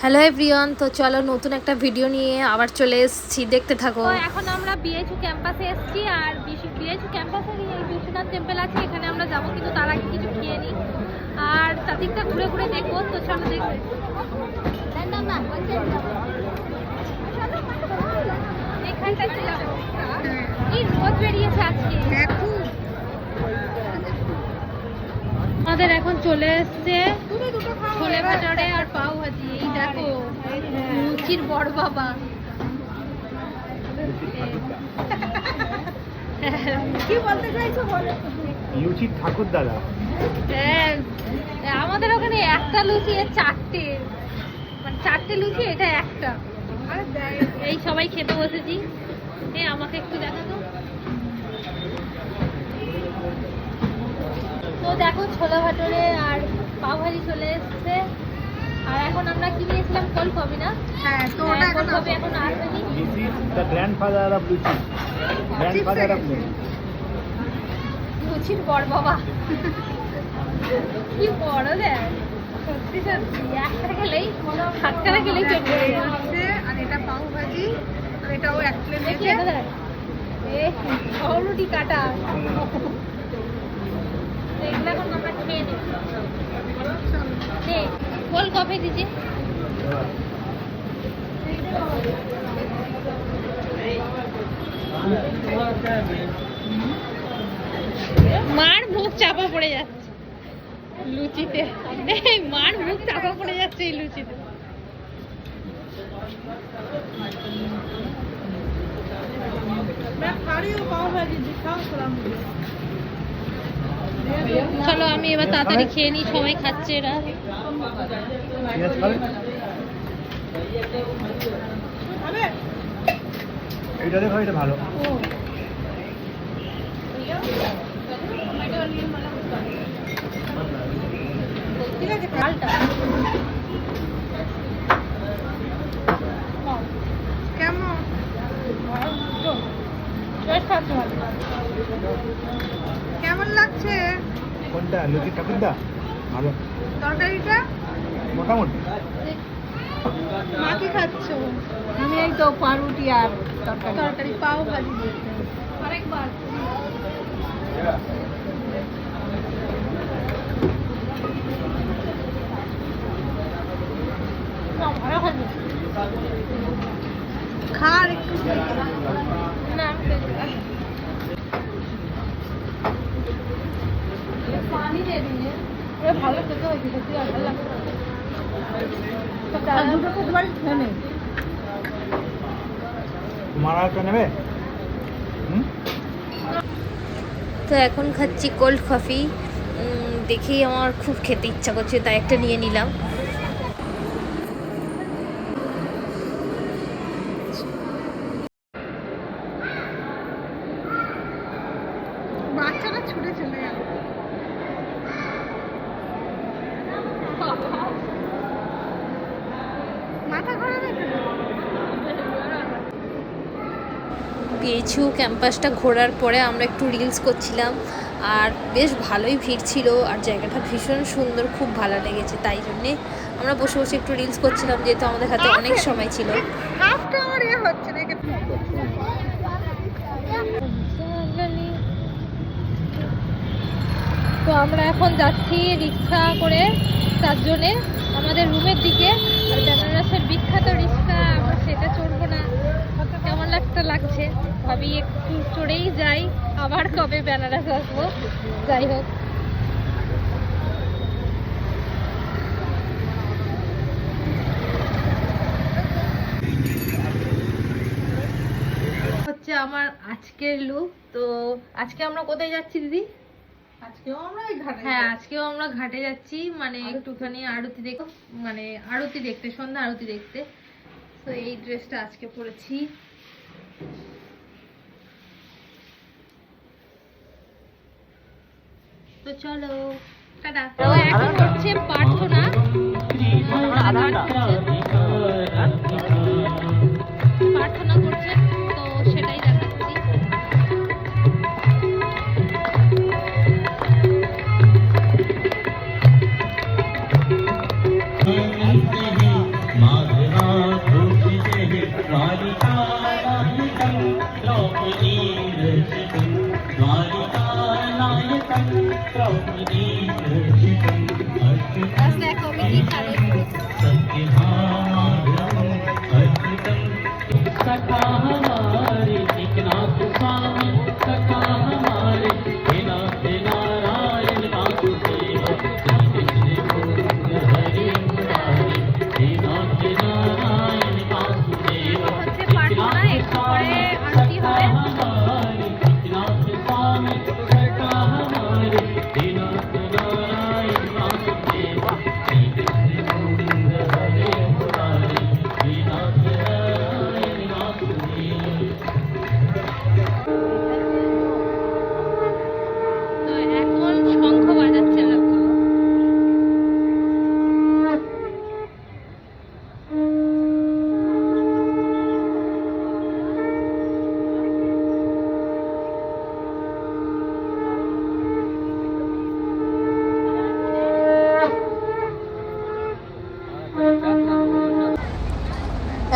Hello everyone, তো চলো নতুন একটা ভিডিও নিয়ে আবার চলে এসেছি, দেখতে থাকো। এখন আমরা বিএইচইউ ক্যাম্পাসে এসেছি আর বিএইচইউ ক্যাম্পাসের এই বিশ্বনাথ টেম্পল আছে, এখানে আমরা যাবো, কিন্তু তার আগে কিছু খেয়ে নিই আর চারদিকটা ঘুরে ঘুরে দেখবো। তো চলো দেখবো। এখানটাতে যাবো। এই রোদ বেরিয়েছে আজকে। আমাদের এখন চলে এসছে ছোলে ভাজারে আর পাও ভাজি। এই দেখো লুচির বড় বাবা। কি বলতে চাইছো বলো? লুচির ঠাকুর দাদা। হ্যাঁ, আমাদের ওখানে একটা লুচি এর চারটে, মানে চারটে লুচি, এটা একটা। এই সবাই খেতে বসেছি। এই আমাকে একটু দেখাতো। তো দেখো ছোলা ভাটরে আর পাও ভাজি চলে এসছে। আর এখন আমরা কি নিয়েছিলাম? কোলকপি না? হ্যাঁ, তো ওটা এখন কোলকপি এখন আসেনি। This is the grandfather of Luchi. Grandfather of Luchi. লুচির বড় বাবা কি বড় দেখ, সত্যি সত্যি একটা গেলেই হাতটা গেলেই পেট ভরে যাচ্ছে। আর এটা পাও ভাজি, আর এটাও এক প্লেট দেখি এটা দেখ, রুটি কাটা। এগুলো এখন আমরা খেয়ে নিই। নে কোল কফি দিচ্ছি। মার মুখ চাপা পড়ে যাচ্ছে লুচিতে। মার মুখ চাপা পড়ে যাচ্ছে এই লুচিতে। চলো আমি এবার তাড়াতাড়ি খেয়ে নিই, সবাই খাচ্ছে এরা। Yes, খাবে? এইটা দেখো, এটা ভালো। ঠিক আছে, ডালটা কেমন? কেমন লাগছে কোনটা? লুচির ঠাকুর দা ভালো। তরকারিটা? মোটামুটি। মা কি খাচ্ছ? আমি এই তো পাউরুটি আর তরকারি পাও ভাজি। আরেকবার খা আর একটু না পানি দিয়ে দিলে ভালো খেতে হয়েছে, সত্যি ভালো লাগছে। দুটো তো দুবারই খেয়ে নেই। তোমার আর একটা নেবে? তো এখন খাচ্ছি কোল্ড কফি। দেখেই আমার খুব খেতে ইচ্ছা করছে, তাই একটা নিয়ে নিলাম। বাচ্চারা ছুটে চলে গেল। মাথা খারাপ হয়েছে। বিএইচইউ ক্যাম্পাসটা ঘোরার পরে আমরা একটু রিলস করছিলাম, আর বেশ ভালোই ভিড় ছিল, আর জায়গাটা ভীষণ সুন্দর, খুব ভালো লেগেছে। তাই জন্যে আমরা বসে বসে একটু রিলস করছিলাম, যেহেতু আমাদের হাতে অনেক সময় ছিল। তো আমরা এখন যাচ্ছি রিক্সা করে চারজনে আমাদের রুমের দিকে। আর বেনারসের বিখ্যাত রিক্সা, আমরা সেটা চড়বো না। কেমন লাগছে ভাবি, একটু চড়েই যাই, আবার কবে বেনারস আসবো। যাই হোক, হচ্ছে আমার আজকের লুক। তো আজকে আমরা কোথায় যাচ্ছি দিদি? আজকেও আমরা এই ঘাটে। হ্যাঁ, আজকেও আমরা ঘাটে যাচ্ছি, মানে একটুখানি আরতি দেখতে, মানে আরতি দেখতে, সন্ধ্যা আরতি দেখতে। তো এই ড্রেসটা আজকে পরেছি। তো চলো টাটা। তো এখন হচ্ছে প্রার্থনা, প্রার্থনা করছে, তো সেটাই দেখাচ্ছি। মা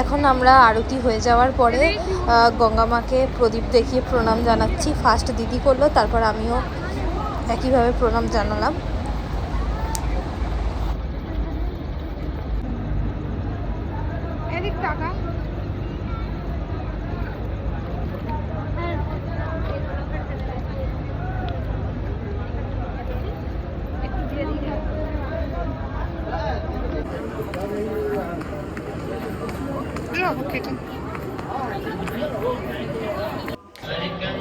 এখন আমরা আরতি হয়ে যাওয়ার পরে গঙ্গা মাকে প্রদীপ দেখিয়ে প্রণাম জানাচ্ছি। ফার্স্ট দিদি করলো, তারপর আমিও একইভাবে প্রণাম জানালাম। এদিক টাকা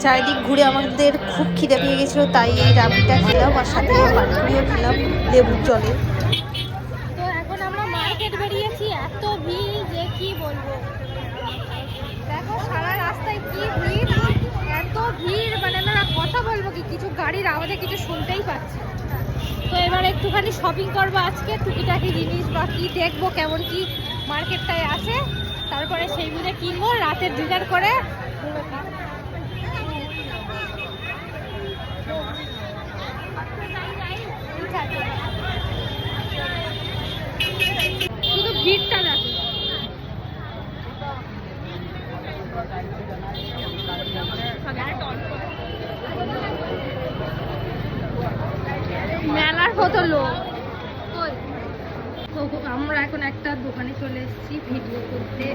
চারিদিক ঘুরে আমাদের খুব খিদে পেয়ে গেছিলো, তাই এই রাবড়িটা খেলাম আর সাথে পানিপুরিও খেলাম লেবুর জলে। তো এখন আমরা মার্কেট বেরিয়েছি, এত ভিড় যে কি বলবো। দেখো সারা রাস্তায় কি ভিড়, এত ভিড় মানে আমরা কথা বলবো কি, কিছু গাড়ির আওয়াজে কিছু শুনতেই পাচ্ছি না। তো এবার একটুখানি শপিং করবো আজকে, টুকিটাকি জিনিস বা কি দেখবো কেমন কি মার্কেটটায় আছে, তারপরে সেই বুঝে কিনবো, রাতের ডিনার করে শুধু ভিড়টা দেখো। মেলার কত লোক। তো আমরা এখন একটা দোকানে চলে এসেছি ভিডিও করতে,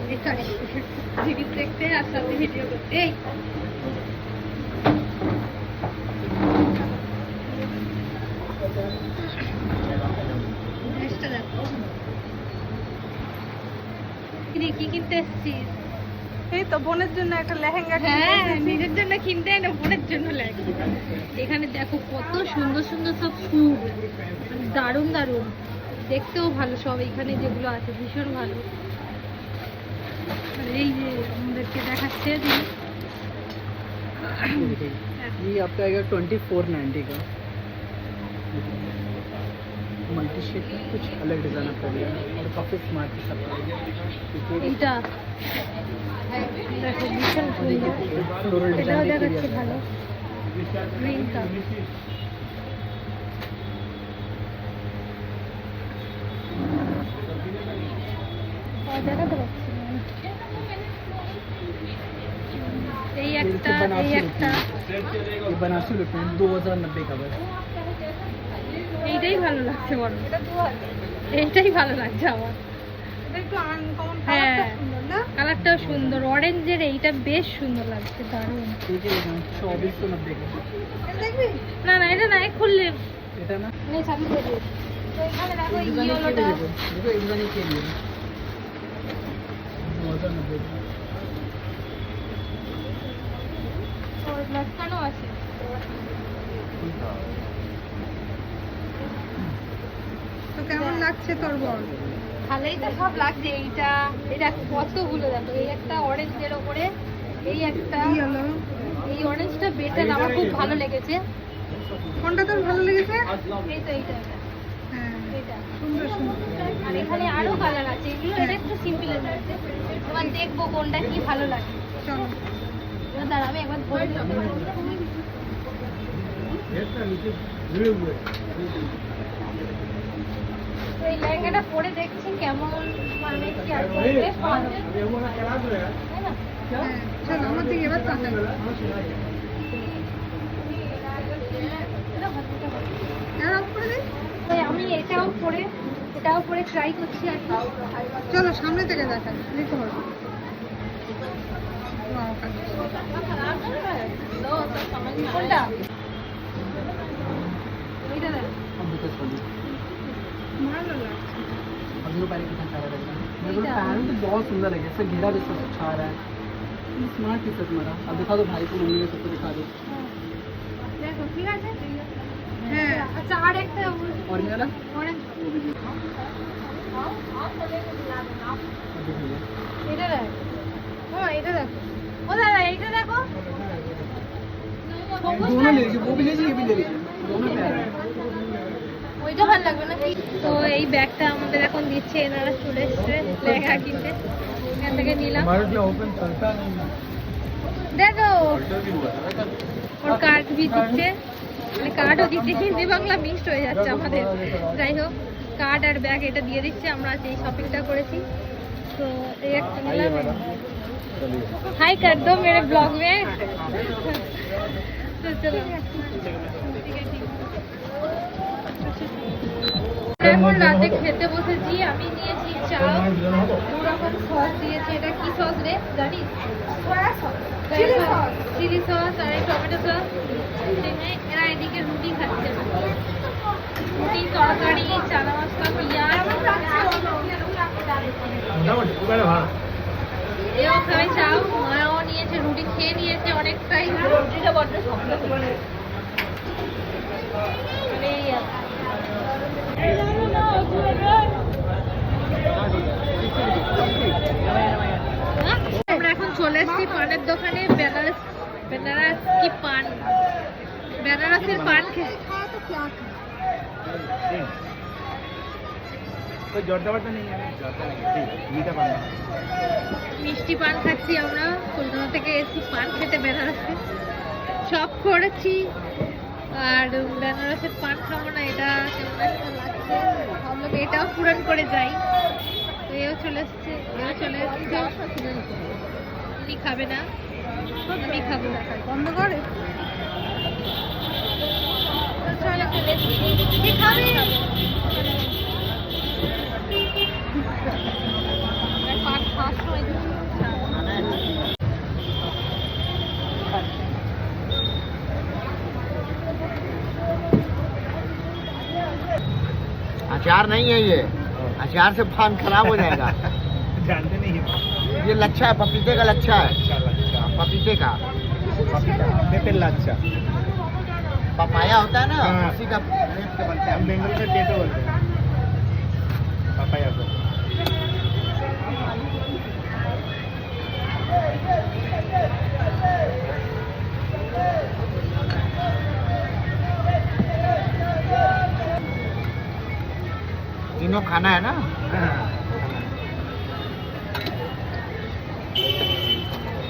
জিনিস দেখতে আর সাথে ভিডিও করতে। এই ড্রেসটা দেখো, কি কিনতে এসেছিস? এই তো বোনের জন্য একটা লেহেঙ্গা হ্যাঁ, নিজের জন্য কিনতে না, বোনের জন্য লাগে। এখানে দেখো কত সুন্দর সুন্দর সব ফুল, দারুণ দারুণ, দেখতেও ভালো সব। এখানে যেগুলো আছে ভীষণ ভালো। আর এই যে আমাদেরকে দেখাচ্ছে ये आपका आएगा 2490 का। मल्टी शेड में कुछ अलग डिजाइन आपका दिया और काफी स्मार्ट के साथ आएगा। এইটা দেখো ভীষণ সুন্দর, फ्लोरल এটাও डिजाइन দেখাচ্ছে ভালো। গ্রিন কালার, দেখাতে পারছি না। এই একটা, এই একটা, ये बनारसी लुक में 2090 का बस। এইটাই ভালো লাগছে বড়, এইটাই ভালো লাগছে আমার। এটা একটু আনকমন, হ্যাঁ, কালারটা সুন্দর না? কালারটাও সুন্দর, অরেঞ্জের এইটা বেশ সুন্দর লাগছে, দারুণ। ये 2490 का। এটা দেখবি? না না, এটা নাই খুললে এটা না নেই, সামনে দিয়ে দিও। তো এখানে দেখো এই डिजाइन के ইয়েলোটা, लिए देखो एक डिजाइन के लिए 2090 का। ওর লটকানো আছে। তো কেমন লাগছে তোর বল? ভালোই তো সব লাগছে। এইটা, এটা কতগুলো দেখো, এই একটা অরেঞ্জের ওপরে, এই একটা, কি হলো? এই অরেঞ্জটা বেটার, আমার খুব ভালো লেগেছে। কোনটা তোর ভালো লেগেছে? এই তো এইটা, হ্যাঁ, এইটা। সুন্দর সুন্দর। আর এখানে আরো কালার আছে, এগুলো এটা একটু সিম্পলের মধ্যে। এবার দেখবো কোনটা কি ভালো লাগে। চলো। এবার দাঁড়া, আমি একবার ধরে নিই। তো এই লেহেঙ্গাটা পরে দেখছি কেমন, মানে কি আছে, বেশ ভালো, তাই না? হ্যাঁ, চলো আমার দিকে এবার তাকাই। আর অফ করে দে। তো আমি এটাও পরে ট্রাই করছি আর কি। চলো সামনে থেকে দেখা দেখতে পারবো। Wow, কাজ। কোনটা? এইটা দেখ। अब देखो सोनी ভালো লাগছে। अब ये पहले कितना सारा रहता है मेरे को पैंट तो बहुत सुंदर लगे इसका घेरा भी सब अच्छा आ रहा है स्मार्ट पीस है तुम्हारा अब दिखा दो भाई को मम्मी को सबको दिखा दो দেখো ঠিক আছে। হ্যাঁ, আচ্ছা, আর একটা और ये वाला অরেঞ্জ, वो भी देखो अब दिखाइए এটা দেখ। ও এটা দেখো, ও দাদা এইটা দেখো। दोनों ले लीजिए वो भी ले लीजिए ये भी ले लीजिए दोनों प्यारे हैं ওইটা ভালো লাগবে নাকি? তো এই ব্যাগটা আমাদের এখন দিচ্ছে, এনারা চলে এসছে লেহেঙ্গা কিনতে, এখান থেকে নিলাম। हमारा जो ओपन चलता नहीं है দেখো ওর কার্ড भी দিচ্ছে, মানে কার্ডও দিচ্ছে, হিন্দি বাংলা মিক্সড হয়ে যাচ্ছে আমাদের। যাই হোক, কার্ড আর ব্যাগ এটা দিয়ে দিচ্ছে। আমরা আজ এই শপিংটা করেছি। तो एक हाय कर दो मेरे ब्लॉग में। तो चलो এখন রাতে খেতে বসেছি। আমি নিয়েছি চাল, 2 রকম সস দিয়েছি। এটা কি সস রে জানিস? চিলি সস আর টমেটো সস। এরা এদিকে রুটি খাচ্ছে, রুটি তরকারি চানা মশলা পেঁয়াজ। এও খাবে চাও, মাও নিয়েছে রুটি, খেয়ে নিয়েছে অনেকটাই। রুটিটা বড্ড শক্ত করে আমরা এখন চলে এসেছি পানের দোকানে। বেনারস কি পান, বেনারসের পান খেয়ে মিষ্টি পান খাচ্ছি আমরা। কলকাতা থেকে এসেছি পান খেতে বেনারসে, শখ করেছি। আর বেনারসের পান খাবো না, এটা কেমন একটা লাগছে, ভাবলাম এটাও পূরণ করে যাই। তো এও চলে এসছে, উনি খাবে না, আমি খাবো। বন্ধ করে কি খাবে? পান খাওয়ার সময় अचार नहीं है ये, अचार से पान खराब हो जाएगा। जानते नहीं है। ये लच्छा है, पपीते का लच्छा है। पपीते का लच्छा पपाया होता है ना, हाँ। उसी का रेत के बनता है। हम बेंगल में टेटो बोलते हैं पापाया को। तीनों खाना है ना।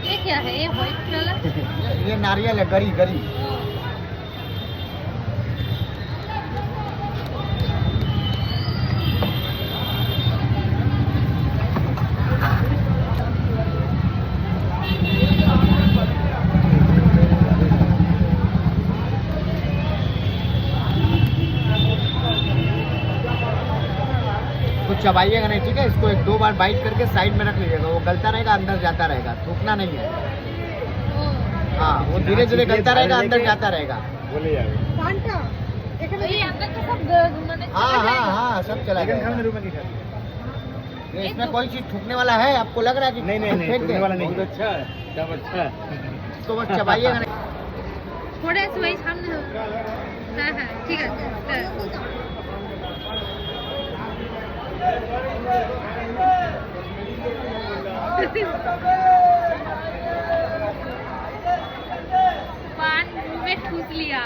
ये क्या है? ये व्हाइट कलर ये नारियल है, गरी गरी। कुछ चबाइएगा नहीं, ठीक है। इसको 1-2 बार बाइट करके साइड में रख लीजिएगा, वो गलता रहेगा, अंदर जाता रहेगा, थूकना नहीं है। हाँ, वो धीरे धीरे गलता रहेगा, अंदर जाता रहेगा। बोले यार পানটা এখানে ये अंदर तो सब मैंने हाँ हाँ हाँ, सब चला लेकिन जाएगा। खाने रूप में दिखा ये इसमें कोई चीज थूकने वाला है, आपको लग रहा है कि नहीं नहीं नहीं फेंक टूटने दें? वाला नहीं। बहुत अच्छा है, सब अच्छा है। तो बस चबाइएगा नहीं। थोड़े से वही सामने हो। हाँ हाँ ठीक है। पान मुंह में ठूस लिया।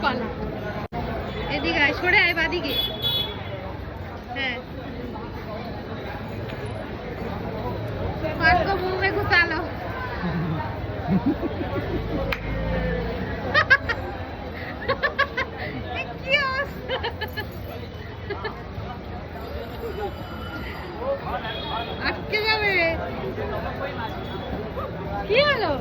पान এদিকে আয়, সরে আয় বাদিকে। হ্যাঁ पान को मुंह में घुसा लो। কি অবস্থা? আটকে যাবে। কি হলো?